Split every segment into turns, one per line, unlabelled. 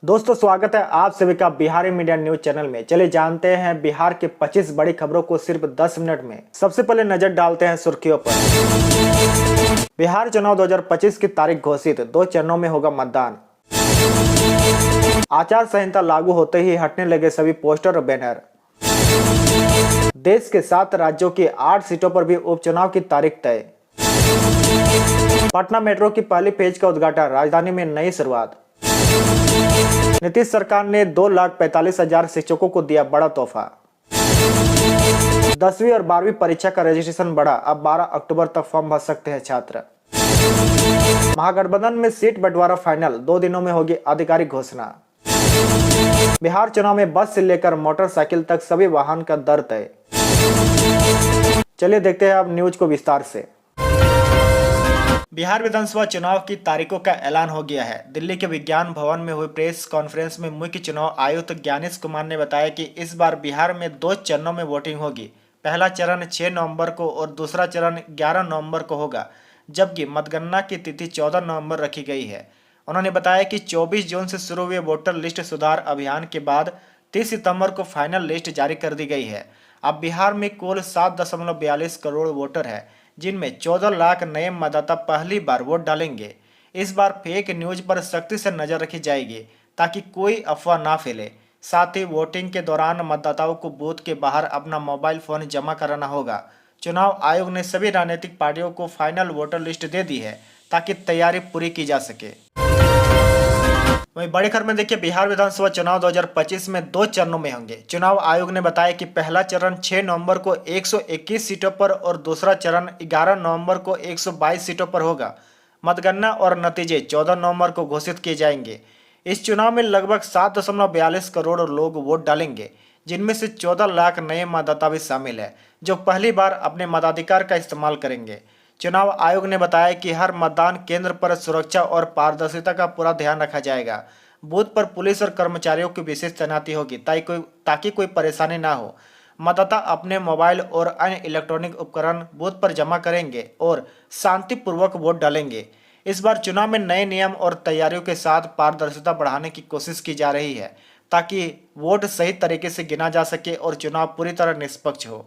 दोस्तों स्वागत है आप सभी का बिहारी मीडिया न्यूज चैनल में। चलिए जानते हैं बिहार के 25 बड़ी खबरों को सिर्फ 10 मिनट में। सबसे पहले नजर डालते हैं सुर्खियों पर। बिहार चुनाव 2025 की तारीख घोषित, 2 चरणों में होगा मतदान। आचार संहिता लागू होते ही हटने लगे सभी पोस्टर और बैनर। देश के 7 राज्यों की 8 सीटों पर भी उपचुनाव की तारीख तय। पटना मेट्रो की पहली फेज का उद्घाटन, राजधानी में नई शुरुआत। नीतीश सरकार ने 2,45,000 शिक्षकों को दिया बड़ा तोहफा। 10वीं और 12वीं परीक्षा का रजिस्ट्रेशन बढ़ा, अब 12 अक्टूबर तक फॉर्म भर सकते हैं छात्र। महागठबंधन में सीट बंटवारा फाइनल, 2 दिनों में होगी आधिकारिक घोषणा। बिहार चुनाव में बस से लेकर मोटरसाइकिल तक सभी वाहन का दर तय। चलिए देखते हैं अब न्यूज को विस्तार से। बिहार विधानसभा चुनाव की तारीखों का ऐलान हो गया है। दिल्ली के विज्ञान भवन में हुई प्रेस कॉन्फ्रेंस में मुख्य चुनाव आयुक्त ज्ञानेश कुमार ने बताया कि इस बार बिहार में 2 चरणों में वोटिंग होगी। पहला चरण 6 नवंबर को और दूसरा चरण 11 नवंबर को होगा, जबकि मतगणना की तिथि 14 नवंबर रखी गई है। उन्होंने बताया कि 24 जून से शुरू हुए वोटर लिस्ट सुधार अभियान के बाद 30 सितंबर को फाइनल लिस्ट जारी कर दी गई है। अब बिहार में कुल 7.42 करोड़ वोटर है, जिनमें 14 लाख नए मतदाता पहली बार वोट डालेंगे। इस बार फेक न्यूज पर सख्ती से नजर रखी जाएगी ताकि कोई अफवाह ना फैले। साथ ही वोटिंग के दौरान मतदाताओं को बूथ के बाहर अपना मोबाइल फोन जमा कराना होगा। चुनाव आयोग ने सभी राजनीतिक पार्टियों को फाइनल वोटर लिस्ट दे दी है ताकि तैयारी पूरी की जा सके। वहीं बड़ी खबर में देखिए, बिहार विधानसभा चुनाव 2025 में 2 चरणों में होंगे। चुनाव आयोग ने बताया कि पहला चरण 6 नवंबर को 121 सीटों पर और दूसरा चरण 11 नवंबर को 122 सीटों पर होगा। मतगणना और नतीजे 14 नवंबर को घोषित किए जाएंगे। इस चुनाव में लगभग 7.42 करोड़ लोग वोट डालेंगे, जिनमें से 14 लाख नए मतदाता भी शामिल है, जो पहली बार अपने मताधिकार का इस्तेमाल करेंगे। चुनाव आयोग ने बताया कि हर मतदान केंद्र पर सुरक्षा और पारदर्शिता का पूरा ध्यान रखा जाएगा। बूथ पर पुलिस और कर्मचारियों की विशेष तैनाती होगी ताकि कोई परेशानी ना हो। मतदाता अपने मोबाइल और अन्य इलेक्ट्रॉनिक उपकरण बूथ पर जमा करेंगे और शांतिपूर्वक वोट डालेंगे। इस बार चुनाव में नए नियम और तैयारियों के साथ पारदर्शिता बढ़ाने की कोशिश की जा रही है ताकि वोट सही तरीके से गिना जा सके और चुनाव पूरी तरह निष्पक्ष हो।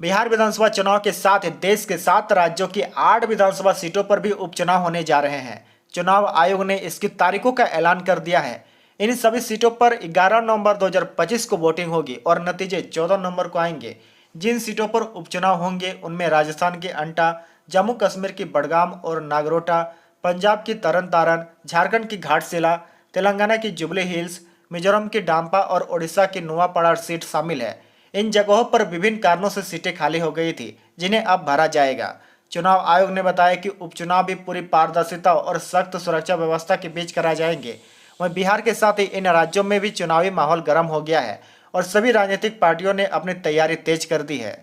बिहार विधानसभा चुनाव के साथ ही देश के 7 राज्यों की 8 विधानसभा सीटों पर भी उपचुनाव होने जा रहे हैं। चुनाव आयोग ने इसकी तारीखों का ऐलान कर दिया है। इन सभी सीटों पर 11 नवंबर 2025 को वोटिंग होगी और नतीजे 14 नवंबर को आएंगे। जिन सीटों पर उपचुनाव होंगे उनमें राजस्थान के अंटा, जम्मू कश्मीर की बडगाम और नागरोटा, पंजाब की तरन तारण, झारखंड की घाटशिला, तेलंगाना की जुबली हिल्स, मिजोरम की डांपा और ओडिशा की नुआपाड़ा सीट शामिल है। इन जगहों पर विभिन्न कारणों से सीटें खाली हो गई थी, जिन्हें अब भरा जाएगा। चुनाव आयोग ने बताया कि उपचुनाव भी पूरी पारदर्शिता और सख्त सुरक्षा व्यवस्था के बीच कराए जाएंगे। वहीं बिहार के साथ ही इन राज्यों में भी चुनावी माहौल गर्म हो गया है और सभी राजनीतिक पार्टियों ने अपनी तैयारी तेज कर दी है।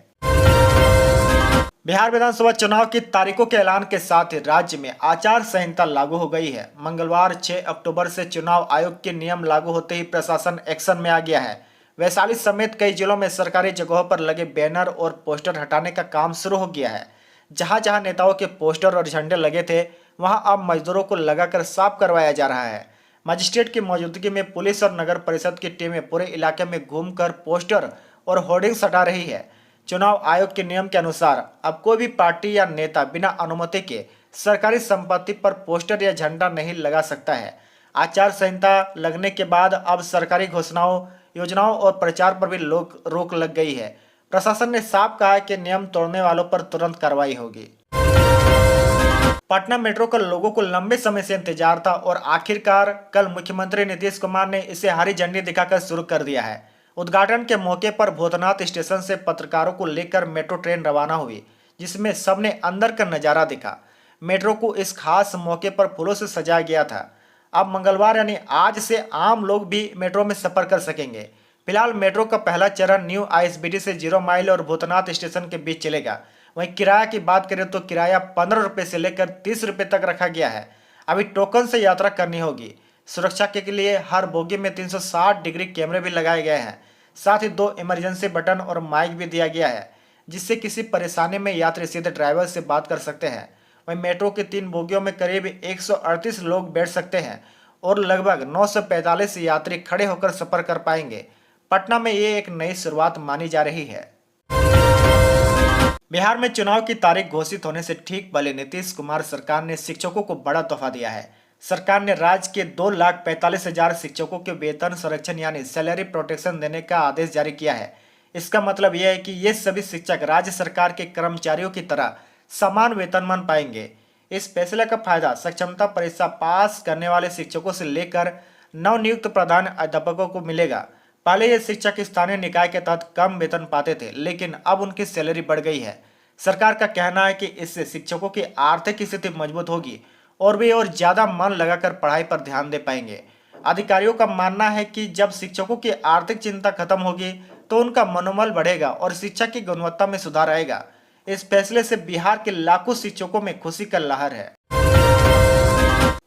बिहार विधानसभा चुनाव की तारीखों के ऐलान के साथ ही राज्य में आचार संहिता लागू हो गई है। मंगलवार 6 अक्टूबर से चुनाव आयोग के नियम लागू होते ही प्रशासन एक्शन में आ गया है। वैशाली समेत कई जिलों में सरकारी जगहों पर लगे बैनर और पोस्टर हटाने का काम शुरू हो गया है। जहां जहां नेताओं के पोस्टर और झंडे लगे थे, वहां अब मजदूरों को लगाकर साफ करवाया जा रहा है। मजिस्ट्रेट की मौजूदगी में पुलिस और नगर परिषद की टीमें पूरे इलाके में घूमकर पोस्टर और होर्डिंग्स हटा रही है। चुनाव आयोग के नियम के अनुसार अब कोई भी पार्टी या नेता बिना अनुमति के सरकारी संपत्ति पर पोस्टर या झंडा नहीं लगा सकता है। आचार संहिता लगने के बाद अब सरकारी घोषणाओं, योजनाओं और प्रचार पर भी रोक लग गई है। प्रशासन ने साफ कहा है कि नियम तोड़ने वालों पर तुरंत कार्रवाई होगी। पटना मेट्रो का लोगों को लंबे समय से इंतजार था और आखिरकार कल मुख्यमंत्री नीतीश कुमार ने इसे हरी झंडी दिखाकर शुरू कर दिया है। उद्घाटन के मौके पर भूतनाथ स्टेशन से पत्रकारों को लेकर मेट्रो ट्रेन रवाना हुई, जिसमें सबने अंदर का नजारा देखा। मेट्रो को इस खास मौके पर फूलों से सजाया गया था। अब मंगलवार यानी आज से आम लोग भी मेट्रो में सफर कर सकेंगे। फिलहाल मेट्रो का पहला चरण न्यू आईएसबीटी से 0 माइल और भूतनाथ स्टेशन के बीच चलेगा। वहीं किराया की बात करें तो किराया 15 रुपये से लेकर 30 रुपये तक रखा गया है। अभी टोकन से यात्रा करनी होगी। सुरक्षा के लिए हर बोगी में 360 डिग्री कैमरे भी लगाए गए हैं। साथ ही 2 इमरजेंसी बटन और माइक भी दिया गया है, जिससे किसी परेशानी में यात्री सीधे ड्राइवर से बात कर सकते हैं। वहीं मेट्रो की 3 बोगियों में करीब 138 लोग बैठ सकते हैं और लगभग 945 यात्री खड़े होकर सफर कर पाएंगे। पटना में ये एक नई शुरुआत मानी जा रही है। बिहार में चुनाव की तारीख घोषित होने से ठीक पहले नीतीश कुमार सरकार ने शिक्षकों को बड़ा तोहफा दिया है। सरकार ने राज्य के 2,45,000 शिक्षकों के वेतन संरक्षण यानी सैलरी प्रोटेक्शन देने का आदेश जारी किया है। इसका मतलब यह है कि ये सभी शिक्षक राज्य सरकार के कर्मचारियों की तरह समान वेतनमान पाएंगे। इस फैसले का फायदा सक्षमता परीक्षा पास करने वाले शिक्षकों से लेकर नवनियुक्त प्रधान अध्यापकों को मिलेगा। पहले ये शिक्षक स्थानीय निकाय के तहत कम वेतन पाते थे, लेकिन अब उनकी सैलरी बढ़ गई है। सरकार का कहना है कि इससे शिक्षकों की आर्थिक स्थिति मजबूत होगी और वे और ज्यादा मन लगाकर पढ़ाई पर ध्यान दे पाएंगे। अधिकारियों का मानना है कि जब शिक्षकों की आर्थिक चिंता खत्म होगी तो उनका मनोबल बढ़ेगा और शिक्षा की गुणवत्ता में सुधार आएगा। इस फैसले से बिहार के लाखों शिक्षकों में खुशी का लहर है।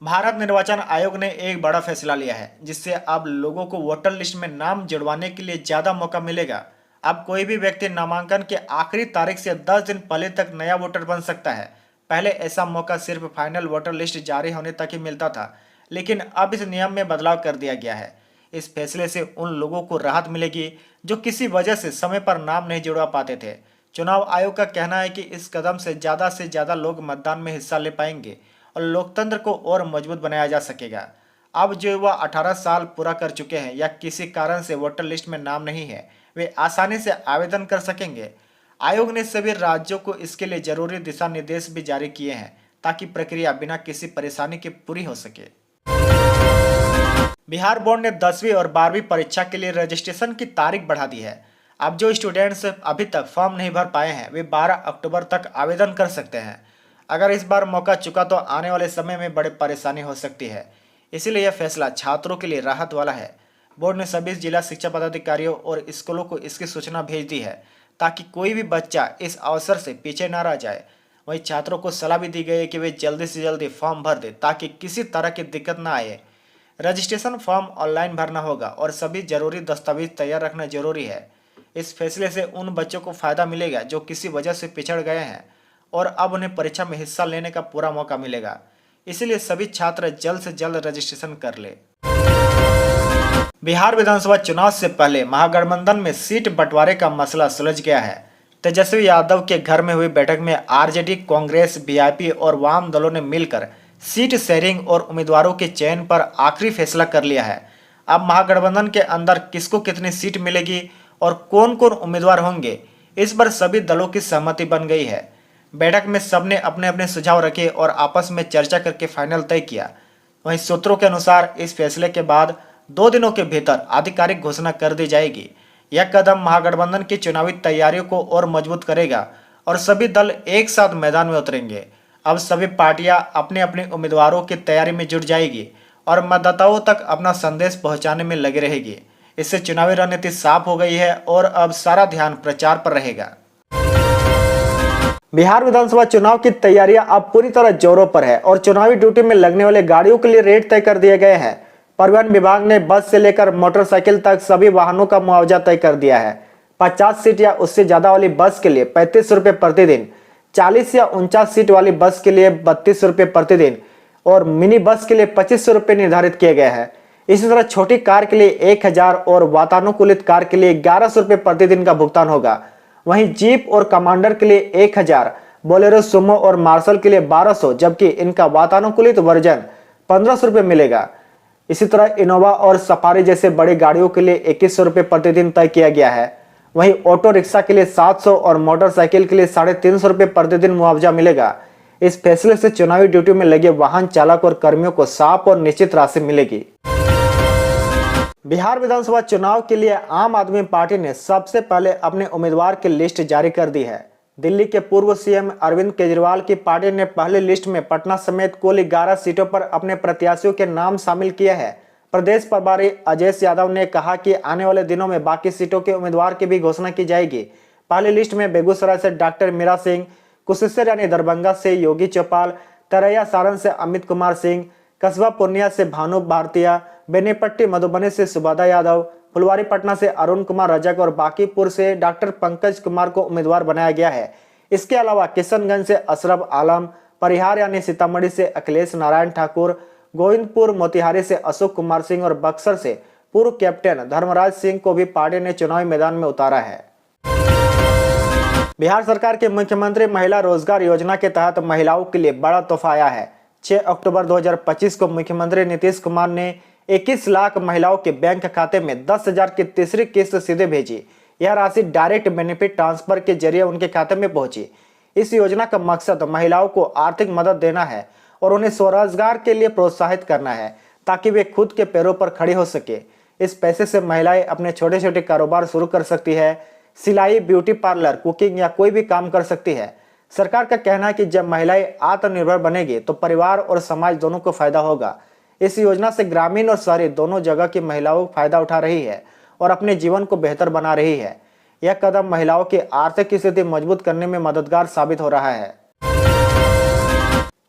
भारत निर्वाचन आयोग ने एक बड़ा फैसला लिया है, जिससे अब लोगों को वोटर लिस्ट में नाम जुड़वाने के लिए ज्यादा मौका मिलेगा। अब कोई भी व्यक्ति नामांकन के आखिरी तारीख से 10 दिन पहले तक नया वोटर बन सकता है। पहले ऐसा मौका सिर्फ फाइनल वोटर लिस्ट जारी होने तक ही मिलता था, लेकिन अब इस नियम में बदलाव कर दिया गया है। इस फैसले से उन लोगों को राहत मिलेगी जो किसी वजह से समय पर नाम नहीं जुड़वा पाते थे। चुनाव आयोग का कहना है कि इस कदम से ज़्यादा लोग मतदान में हिस्सा ले पाएंगे और लोकतंत्र को और मजबूत बनाया जा सकेगा। अब जो युवा 18 साल पूरा कर चुके हैं या किसी कारण से वोटर लिस्ट में नाम नहीं है, वे आसानी से आवेदन कर सकेंगे। आयोग ने सभी राज्यों को इसके लिए जरूरी दिशा निर्देश भी जारी किए हैं, ताकि प्रक्रिया बिना किसी परेशानी के पूरी हो सके। बिहार बोर्ड ने 10वीं और 12वीं परीक्षा के लिए रजिस्ट्रेशन की तारीख बढ़ा दी है। अब जो स्टूडेंट्स अभी तक फॉर्म नहीं भर पाए हैं, वे 12 अक्टूबर तक आवेदन कर सकते हैं। अगर इस बार मौका चुका तो आने वाले समय में बड़ी परेशानी हो सकती है, इसीलिए यह फैसला छात्रों के लिए राहत वाला है। बोर्ड ने सभी जिला शिक्षा पदाधिकारियों और स्कूलों को इसकी सूचना भेज दी है, ताकि कोई भी बच्चा इस अवसर से पीछे न रह जाए। वहीं छात्रों को सलाह भी दी गई है कि वे जल्दी से जल्दी फॉर्म भर दें, ताकि किसी तरह की दिक्कत न आए। रजिस्ट्रेशन फॉर्म ऑनलाइन भरना होगा और सभी जरूरी दस्तावेज तैयार रखना जरूरी है। इस फैसले से उन बच्चों को फायदा मिलेगा जो किसी वजह से पिछड़ गए हैं और अब उन्हें परीक्षा में हिस्सा लेने का पूरा मौका मिलेगा। इसलिए सभी छात्र जल्द से जल्द रजिस्ट्रेशन कर ले। बिहार विधानसभा चुनाव से पहले महागठबंधन में सीट बंटवारे का मसला सुलझ गया है। तेजस्वी यादव के घर में हुई बैठक में आरजेडी, कांग्रेस, बीजेपी और वाम दलों ने मिलकर सीट शेयरिंग और उम्मीदवारों के चयन पर आखिरी फैसला कर लिया है। अब महागठबंधन के अंदर किसको कितनी सीट मिलेगी और कौन कौन उम्मीदवार होंगे, इस पर सभी दलों की सहमति बन गई है। बैठक में सबने अपने अपने सुझाव रखे और आपस में चर्चा करके फाइनल तय किया। वहीं सूत्रों के अनुसार इस फैसले के बाद 2 दिनों के भीतर आधिकारिक घोषणा कर दी जाएगी। यह कदम महागठबंधन की चुनावी तैयारियों को और मजबूत करेगा और सभी दल एक साथ मैदान में उतरेंगे। अब सभी पार्टियां अपने अपने उम्मीदवारों की तैयारी में जुट जाएगी और मतदाताओं तक अपना संदेश पहुंचाने में लगी रहेगी। इससे चुनावी रणनीति साफ हो गई है और अब सारा ध्यान प्रचार पर रहेगा। बिहार विधानसभा चुनाव की तैयारियां अब पूरी तरह जोरों पर है और चुनावी ड्यूटी में लगने वाले गाड़ियों के लिए रेट तय कर दिए गए हैं। परिवहन विभाग ने बस से लेकर मोटरसाइकिल तक सभी वाहनों का मुआवजा तय कर दिया है। 50 सीट या उससे ज्यादा वाली बस के लिए 35 रुपए प्रतिदिन, 40 या 49 सीट वाली बस के लिए 32 रुपए प्रतिदिन और मिनी बस के लिए 25 रुपए निर्धारित किए गए हैं। इसी तरह छोटी कार के लिए 1000 और वातानुकूलित कार के लिए 1100 रुपए प्रतिदिन का भुगतान होगा। वहीं जीप और कमांडर के लिए 1000, बोलेरो, सुमो और मार्शल के लिए 1200, जबकि इनका वातानुकूलित वर्जन 1500 रुपए मिलेगा। इसी तरह इनोवा और सफारी जैसे बड़ी गाड़ियों के लिए 2100 रुपए प्रतिदिन तय किया गया है। वहीं ऑटो रिक्शा के लिए 700 और मोटरसाइकिल के लिए 350 रुपए प्रतिदिन मुआवजा मिलेगा। इस फैसले से चुनावी ड्यूटी में लगे वाहन चालक और कर्मियों को साफ और निश्चित राशि मिलेगी। बिहार विधानसभा चुनाव के लिए आम आदमी पार्टी ने सबसे पहले अपने उम्मीदवार की लिस्ट जारी कर दी है। दिल्ली के पूर्व सीएम अरविंद केजरीवाल की पार्टी ने पहली लिस्ट में पटना समेत कुल 11 सीटों पर अपने प्रत्याशियों के नाम शामिल किए हैं। प्रदेश प्रभारी अजयेश यादव ने कहा कि आने वाले दिनों में बाकी सीटों के उम्मीदवार की भी घोषणा की जाएगी। पहली लिस्ट में बेगूसराय से डॉक्टर मीरा सिंह, कुशेश्वर यानी दरभंगा से योगी चौपाल, तरैया सारण से अमित कुमार सिंह, कस्बा पूर्णिया से भानु भारतीया, बेनीपट्टी मधुबनी से सुबादा यादव, फुलवारी पटना से अरुण कुमार रजक और बांकीपुर से डॉक्टर पंकज कुमार को उम्मीदवार बनाया गया है। इसके अलावा किशनगंज से अशरफ आलम, परिहार यानी सीतामढ़ी से अखिलेश नारायण ठाकुर, गोविंदपुर मोतिहारी से अशोक कुमार सिंह और बक्सर से पूर्व कैप्टन धर्मराज सिंह को भी पार्टी ने चुनावी मैदान में उतारा है। बिहार सरकार के मुख्यमंत्री महिला रोजगार योजना के तहत महिलाओं के लिए बड़ा तोहफा आया है। 6 अक्टूबर 2025 को मुख्यमंत्री नीतीश कुमार ने 21 लाख महिलाओं के बैंक खाते में 10,000 की तीसरी किस्त सीधे भेजी। यह राशि डायरेक्ट बेनिफिट ट्रांसफर के जरिए उनके खाते में पहुंची। इस योजना का मकसद महिलाओं को आर्थिक मदद देना है और उन्हें स्वरोजगार के लिए प्रोत्साहित करना है ताकि वे खुद के पैरों पर खड़ी हो सके। इस पैसे से महिलाएं अपने छोटे छोटे कारोबार शुरू कर सकती है। सिलाई, ब्यूटी पार्लर, कुकिंग या कोई भी काम कर सकती है। सरकार का कहना है कि जब महिलाएं आत्मनिर्भर बनेगी तो परिवार और समाज दोनों को फायदा होगा। इस योजना से ग्रामीण और शहरी दोनों जगह की महिलाओं फायदा उठा रही है और अपने जीवन को बेहतर बना रही है। यह कदम महिलाओं की आर्थिक स्थिति मजबूत करने में मददगार साबित हो रहा है।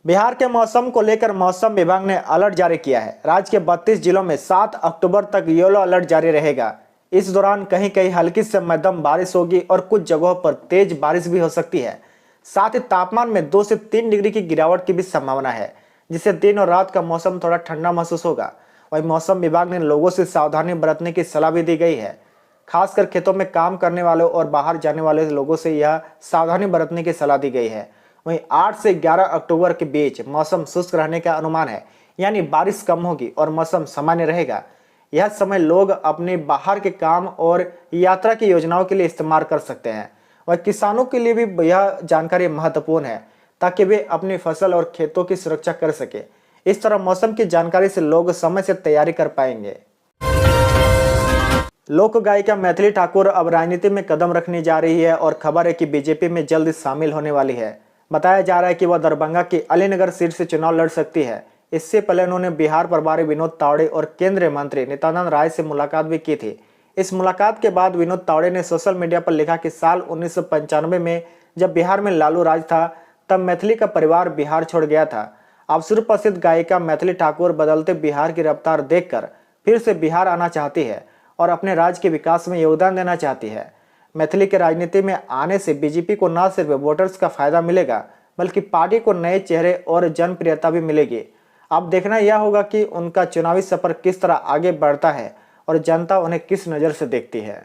बिहार के मौसम को लेकर मौसम विभाग ने अलर्ट जारी किया है। राज्य के 32 जिलों में 7 अक्टूबर तक येलो अलर्ट जारी रहेगा। इस दौरान कहीं कहीं हल्की से मध्यम बारिश होगी और कुछ जगहों पर तेज बारिश भी हो सकती है। साथ ही तापमान में 2 से 3 डिग्री की गिरावट की भी संभावना है, जिससे दिन और रात का मौसम थोड़ा ठंडा महसूस होगा। वहीं मौसम विभाग ने लोगों से सावधानी बरतने की सलाह भी दी गई है। खासकर खेतों में काम करने वालों और बाहर जाने वाले लोगों से यह सावधानी बरतने की सलाह दी गई है। वहीं 8 से 11 अक्टूबर के बीच मौसम शुष्क रहने का अनुमान है, यानी बारिश कम होगी और मौसम सामान्य रहेगा। यह समय लोग अपने बाहर के काम और यात्रा की योजनाओं के लिए इस्तेमाल कर सकते हैं। और किसानों के लिए भी यह जानकारी महत्वपूर्ण है ताकि वे अपनी फसल और खेतों की सुरक्षा कर सके। इस तरह मौसम की जानकारी से लोग समय से तैयारी कर पाएंगे। लोक गायिका मैथिली ठाकुर अब राजनीति में कदम रखने जा रही है और खबर है कि बीजेपी में जल्द शामिल होने वाली है। बताया जा रहा है कि वह दरभंगा की अलीनगर सीट से चुनाव लड़ सकती है। इससे पहले उन्होंने बिहार प्रभारी विनोद तावड़े और केंद्रीय मंत्री नित्यानंद राय से मुलाकात भी की थी। इस मुलाकात के बाद विनोद तावड़े ने सोशल मीडिया पर लिखा कि साल 1995 में जब बिहार में लालू राज था तब मैथिली का परिवार बिहार छोड़ गया था। अब सुप्रसिद्ध गायिका मैथिली ठाकुर बदलते बिहार की रफ्तार देखकर फिर से बिहार आना चाहती है और अपने राज्य के विकास में योगदान देना चाहती है। मैथिली के राजनीति में आने से बीजेपी को न सिर्फ वोटर्स का फायदा मिलेगा बल्कि पार्टी को नए चेहरे और जनप्रियता भी मिलेगी। अब देखना यह होगा कि उनका चुनावी सफर किस तरह आगे बढ़ता है और जनता उन्हें किस नज़र से देखती है।